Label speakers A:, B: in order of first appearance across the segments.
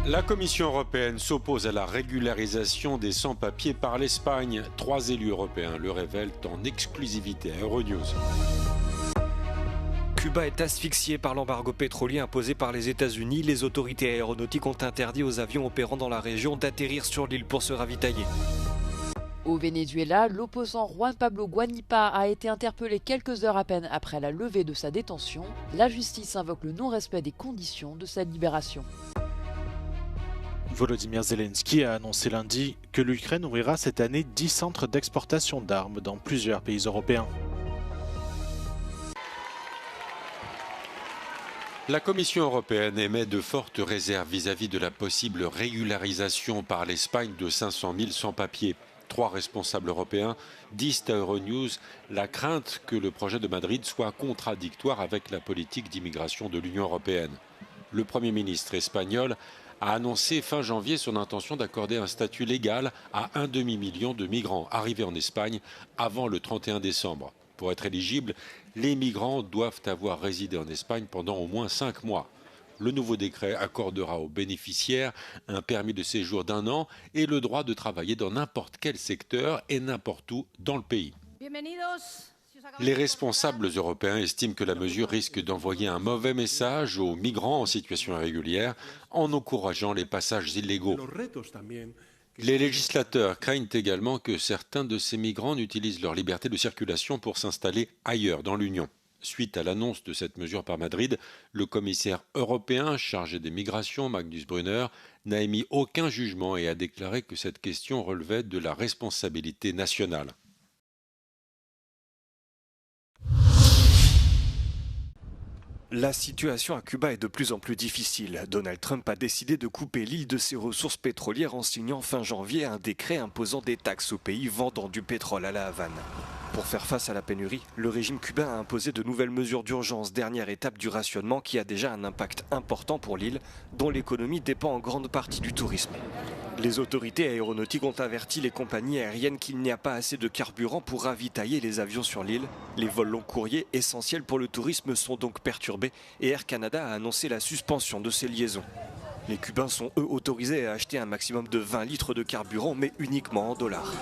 A: La Commission européenne s'oppose à la régularisation des sans-papiers par l'Espagne. 3 élus européens le révèlent en exclusivité à Euronews.
B: Cuba est asphyxié par l'embargo pétrolier imposé par les États-Unis. Les autorités aéronautiques ont interdit aux avions opérant dans la région d'atterrir sur l'île pour se ravitailler.
C: Au Venezuela, l'opposant Juan Pablo Guanipa a été interpellé quelques heures à peine après la levée de sa détention. La justice invoque le non-respect des conditions de sa libération.
D: Volodymyr Zelensky a annoncé lundi que l'Ukraine ouvrira cette année 10 centres d'exportation d'armes dans plusieurs pays européens.
A: La Commission européenne émet de fortes réserves vis-à-vis de la possible régularisation par l'Espagne de 500 000 sans-papiers. 3 responsables européens disent à Euronews la crainte que le projet de Madrid soit contradictoire avec la politique d'immigration de l'Union européenne. Le Premier ministre espagnol a annoncé fin janvier son intention d'accorder un statut légal à un demi-million de migrants arrivés en Espagne avant le 31 décembre. Pour être éligibles, les migrants doivent avoir résidé en Espagne pendant au moins 5 mois. Le nouveau décret accordera aux bénéficiaires un permis de séjour d'1 an et le droit de travailler dans n'importe quel secteur et n'importe où dans le pays. Les responsables européens estiment que la mesure risque d'envoyer un mauvais message aux migrants en situation irrégulière en encourageant les passages illégaux. Les législateurs craignent également que certains de ces migrants n'utilisent leur liberté de circulation pour s'installer ailleurs dans l'Union. Suite à l'annonce de cette mesure par Madrid, le commissaire européen chargé des migrations, Magnus Brunner, n'a émis aucun jugement et a déclaré que cette question relevait de la responsabilité nationale.
B: La situation à Cuba est de plus en plus difficile. Donald Trump a décidé de couper l'île de ses ressources pétrolières en signant fin janvier un décret imposant des taxes aux pays vendant du pétrole à la Havane. Pour faire face à la pénurie, le régime cubain a imposé de nouvelles mesures d'urgence, dernière étape du rationnement qui a déjà un impact important pour l'île, dont l'économie dépend en grande partie du tourisme. Les autorités aéronautiques ont averti les compagnies aériennes qu'il n'y a pas assez de carburant pour ravitailler les avions sur l'île. Les vols long courriers, essentiels pour le tourisme, sont donc perturbés et Air Canada a annoncé la suspension de ces liaisons. Les Cubains sont eux autorisés à acheter un maximum de 20 litres de carburant, mais uniquement en dollars.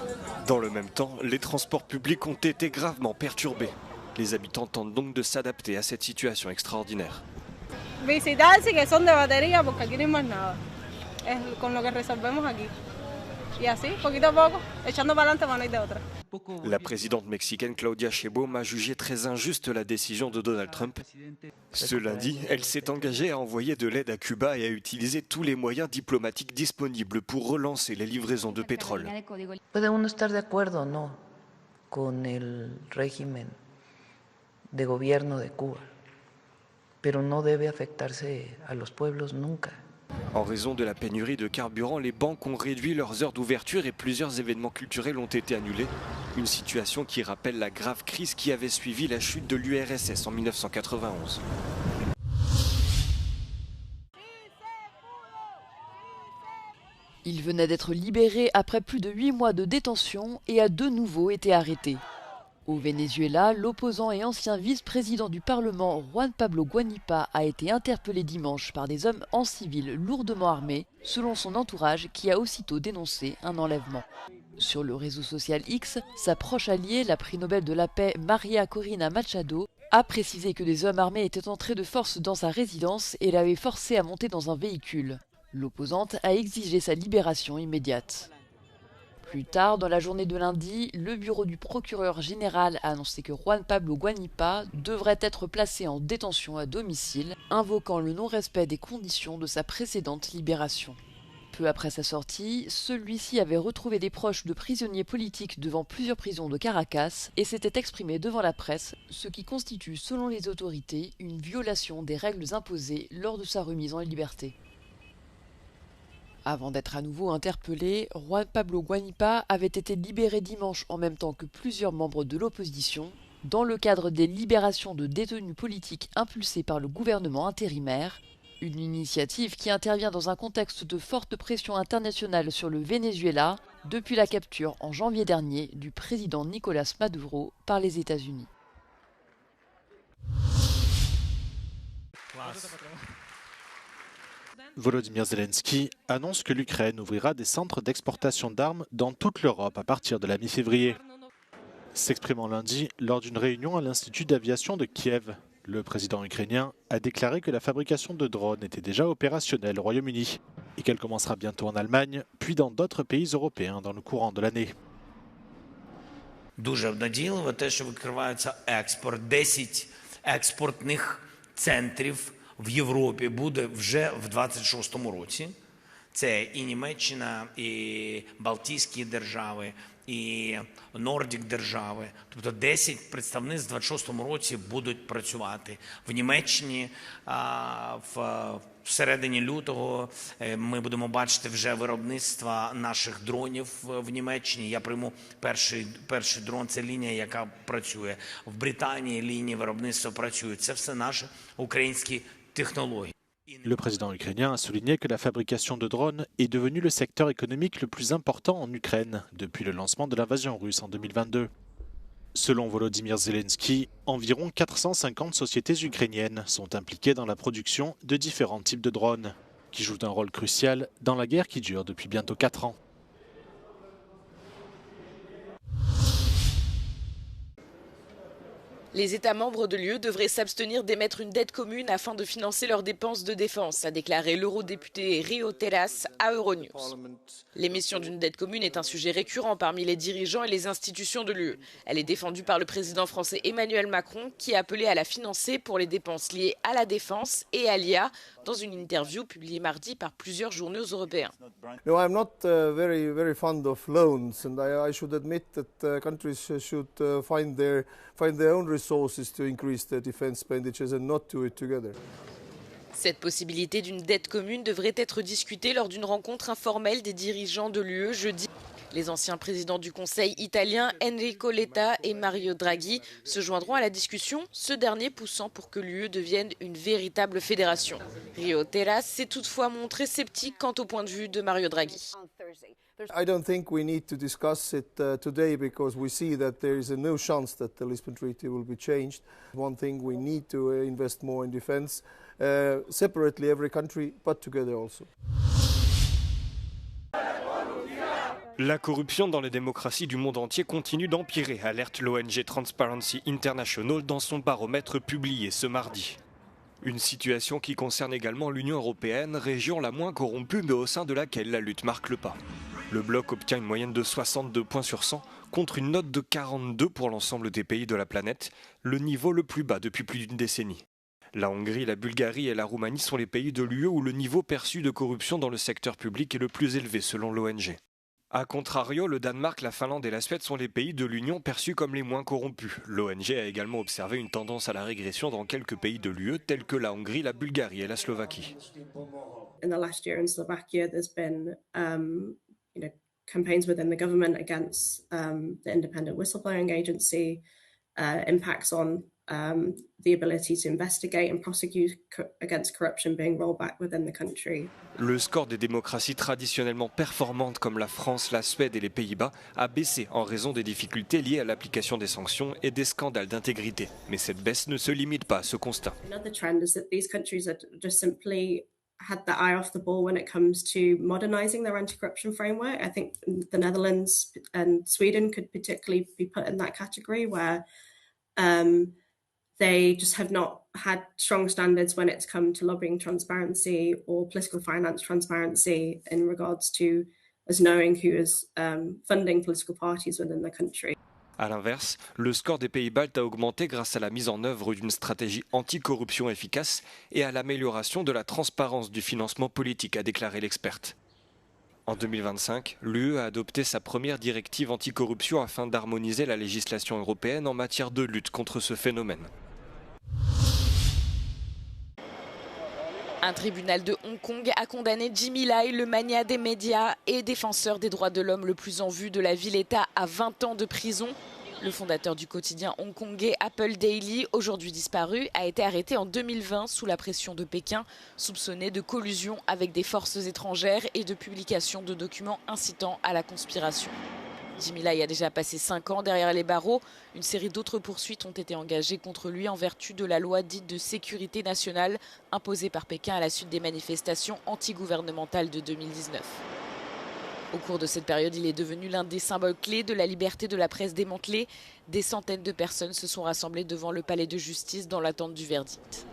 B: Dans le même temps, les transports publics ont été gravement perturbés. Les habitants tentent donc de s'adapter à cette situation extraordinaire.
E: Visitar si que son de batería porque aquí no hay más nada. Es con lo que resolvemos aquí. Y así, poquito a poco, echando para adelante, mano y de otra.
B: La présidente mexicaine Claudia Sheinbaum a jugé très injuste la décision de Donald Trump. Ce lundi, elle s'est engagée à envoyer de l'aide à Cuba et à utiliser tous les moyens diplomatiques disponibles pour relancer les livraisons de pétrole.
F: Puede uno estar de acuerdo o no con el régimen de gobierno de Cuba, pero no debe afectarse a los pueblos nunca.
B: En raison de la pénurie de carburant, les banques ont réduit leurs heures d'ouverture et plusieurs événements culturels ont été annulés. Une situation qui rappelle la grave crise qui avait suivi la chute de l'URSS en 1991.
C: Il venait d'être libéré après plus de 8 mois de détention et a de nouveau été arrêté. Au Venezuela, l'opposant et ancien vice-président du Parlement Juan Pablo Guanipa a été interpellé dimanche par des hommes en civil lourdement armés, selon son entourage qui a aussitôt dénoncé un enlèvement. Sur le réseau social X, sa proche alliée, la prix Nobel de la paix Maria Corina Machado, a précisé que des hommes armés étaient entrés de force dans sa résidence et l'avaient forcé à monter dans un véhicule. L'opposante a exigé sa libération immédiate. Plus tard, dans la journée de lundi, le bureau du procureur général a annoncé que Juan Pablo Guanipa devrait être placé en détention à domicile, invoquant le non-respect des conditions de sa précédente libération. Peu après sa sortie, celui-ci avait retrouvé des proches de prisonniers politiques devant plusieurs prisons de Caracas et s'était exprimé devant la presse, ce qui constitue, selon les autorités, une violation des règles imposées lors de sa remise en liberté. Avant d'être à nouveau interpellé, Juan Pablo Guanipa avait été libéré dimanche en même temps que plusieurs membres de l'opposition, dans le cadre des libérations de détenus politiques impulsées par le gouvernement intérimaire, une initiative qui intervient dans un contexte de forte pression internationale sur le Venezuela depuis la capture en janvier dernier du président Nicolás Maduro par les États-Unis.
D: Volodymyr Zelensky annonce que l'Ukraine ouvrira des centres d'exportation d'armes dans toute l'Europe à partir de la mi-février. S'exprimant lundi lors d'une réunion à l'Institut d'aviation de Kiev, le président ukrainien a déclaré que la fabrication de drones était déjà opérationnelle au Royaume-Uni et qu'elle commencera bientôt en Allemagne, puis dans d'autres pays européens dans le courant de l'année.
G: Дуже обнадійливо те, що відкривається експорт. 10 експортних центрів в Європі буде вже в 26-му році. Це і Німеччина, і Балтійські держави, і Нордік держави. Тобто 10 представництв в 26-му році будуть працювати. В Німеччині всередині лютого ми будемо бачити вже виробництво наших дронів в Німеччині. Я прийму перший дрон, це лінія, яка працює. В Британії лінії виробництва працюють. Це все наші українські технології.
D: Le président ukrainien a souligné que la fabrication de drones est devenue le secteur économique le plus important en Ukraine depuis le lancement de l'invasion russe en 2022. Selon Volodymyr Zelensky, environ 450 sociétés ukrainiennes sont impliquées dans la production de différents types de drones, qui jouent un rôle crucial dans la guerre qui dure depuis bientôt 4 ans.
H: Les États membres de l'UE devraient s'abstenir d'émettre une dette commune afin de financer leurs dépenses de défense, a déclaré l'eurodéputé Rio Terras à Euronews. L'émission d'une dette commune est un sujet récurrent parmi les dirigeants et les institutions de l'UE. Elle est défendue par le président français Emmanuel Macron qui a appelé à la financer pour les dépenses liées à la défense et à l'IA dans une interview publiée mardi par plusieurs journaux européens.
I: No, I'm not very fond of loans, and I should admit that countries should find their own resources to increase their defense expenditures and not do it together.
H: Cette possibilité d'une dette commune devrait être discutée lors d'une rencontre informelle des dirigeants de l'UE jeudi. Les anciens présidents du Conseil italien Enrico Letta et Mario Draghi se joindront à la discussion, ce dernier poussant pour que l'UE devienne une véritable fédération. Rio Terras s'est toutefois montré sceptique quant au point de vue de Mario Draghi.
I: I don't think we need to discuss it today because we see that there is no chance that the Lisbon Treaty will be changed. One thing, we need to invest more in defense, separately every country, but together also.
B: La corruption dans les démocraties du monde entier continue d'empirer, alerte l'ONG Transparency International dans son baromètre publié ce mardi. Une situation qui concerne également l'Union européenne, région la moins corrompue mais au sein de laquelle la lutte marque le pas. Le bloc obtient une moyenne de 62 points sur 100 contre une note de 42 pour l'ensemble des pays de la planète, le niveau le plus bas depuis plus d'une décennie. La Hongrie, la Bulgarie et la Roumanie sont les pays de l'UE où le niveau perçu de corruption dans le secteur public est le plus élevé selon l'ONG. A contrario, le Danemark, la Finlande et la Suède sont les pays de l'Union perçus comme les moins corrompus. L'ONG a également observé une tendance à la régression dans quelques pays de l'UE tels que la Hongrie, la Bulgarie et la Slovaquie.
J: In the last year in Slovakia, there's been campaigns within the government against the independent whistleblowing agency, impacts on the ability to investigate and prosecute against corruption being rolled back within the country.
B: Le score des démocraties traditionnellement performantes comme la France, la Suède et les Pays-Bas a baissé en raison des difficultés liées à l'application des sanctions et des scandales d'intégrité. Mais cette baisse ne se limite pas à ce constat.
J: Another trend is that these countries are just simply had their eye off the ball when it comes to modernizing their anti-corruption framework. I think the Netherlands and Sweden could particularly be put in that category where they just have not had strong standards when it's come to lobbying transparency or political finance transparency in regards to us knowing who is funding political parties within the country.
B: A l'inverse, le score des pays baltes a augmenté grâce à la mise en œuvre d'une stratégie anti-corruption efficace et à l'amélioration de la transparence du financement politique, a déclaré l'experte. En 2025, l'UE a adopté sa première directive anticorruption afin d'harmoniser la législation européenne en matière de lutte contre ce phénomène.
H: Un tribunal de Hong Kong a condamné Jimmy Lai, le magnat des médias et défenseur des droits de l'homme le plus en vue de la ville-État, à 20 ans de prison. Le fondateur du quotidien hongkongais Apple Daily, aujourd'hui disparu, a été arrêté en 2020 sous la pression de Pékin, soupçonné de collusion avec des forces étrangères et de publication de documents incitant à la conspiration. Jimmy Lai a déjà passé 5 ans derrière les barreaux. Une série d'autres poursuites ont été engagées contre lui en vertu de la loi dite de sécurité nationale imposée par Pékin à la suite des manifestations antigouvernementales de 2019. Au cours de cette période, il est devenu l'un des symboles clés de la liberté de la presse démantelée. Des centaines de personnes se sont rassemblées devant le palais de justice dans l'attente du verdict.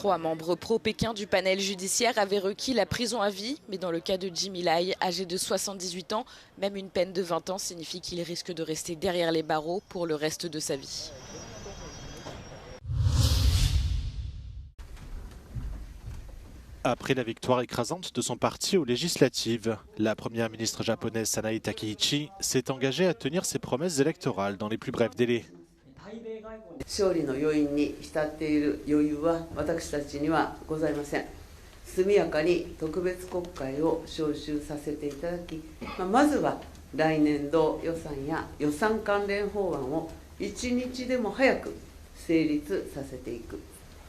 H: 3 membres pro-Pékin du panel judiciaire avaient requis la prison à vie, mais dans le cas de Jimmy Lai, âgé de 78 ans, même une peine de 20 ans signifie qu'il risque de rester derrière les barreaux pour le reste de sa vie.
D: Après la victoire écrasante de son parti aux législatives, la première ministre japonaise Sanae Takeichi s'est engagée à tenir ses promesses électorales dans les plus brefs délais.
K: 勝利の余韻に浸っている余裕は私たちにはございません。速やかに特別国会を召集させていただき、まずは来年度予算や予算関連法案を一日でも早く成立させていく。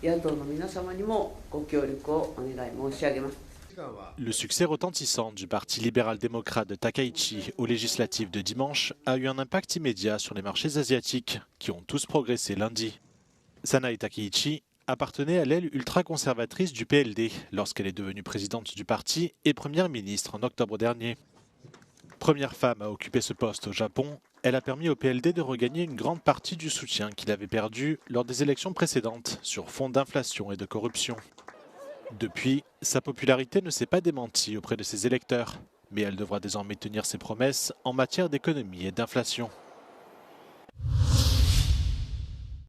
K: 野党の皆様にもご協力をお願い申し上げます。
D: Le succès retentissant du parti libéral-démocrate de Takaichi aux législatives de dimanche a eu un impact immédiat sur les marchés asiatiques, qui ont tous progressé lundi. Sanae Takaichi appartenait à l'aile ultra-conservatrice du PLD lorsqu'elle est devenue présidente du parti et première ministre en octobre dernier. Première femme à occuper ce poste au Japon, elle a permis au PLD de regagner une grande partie du soutien qu'il avait perdu lors des élections précédentes sur fond d'inflation et de corruption. Depuis, sa popularité ne s'est pas démentie auprès de ses électeurs, mais elle devra désormais tenir ses promesses en matière d'économie et d'inflation.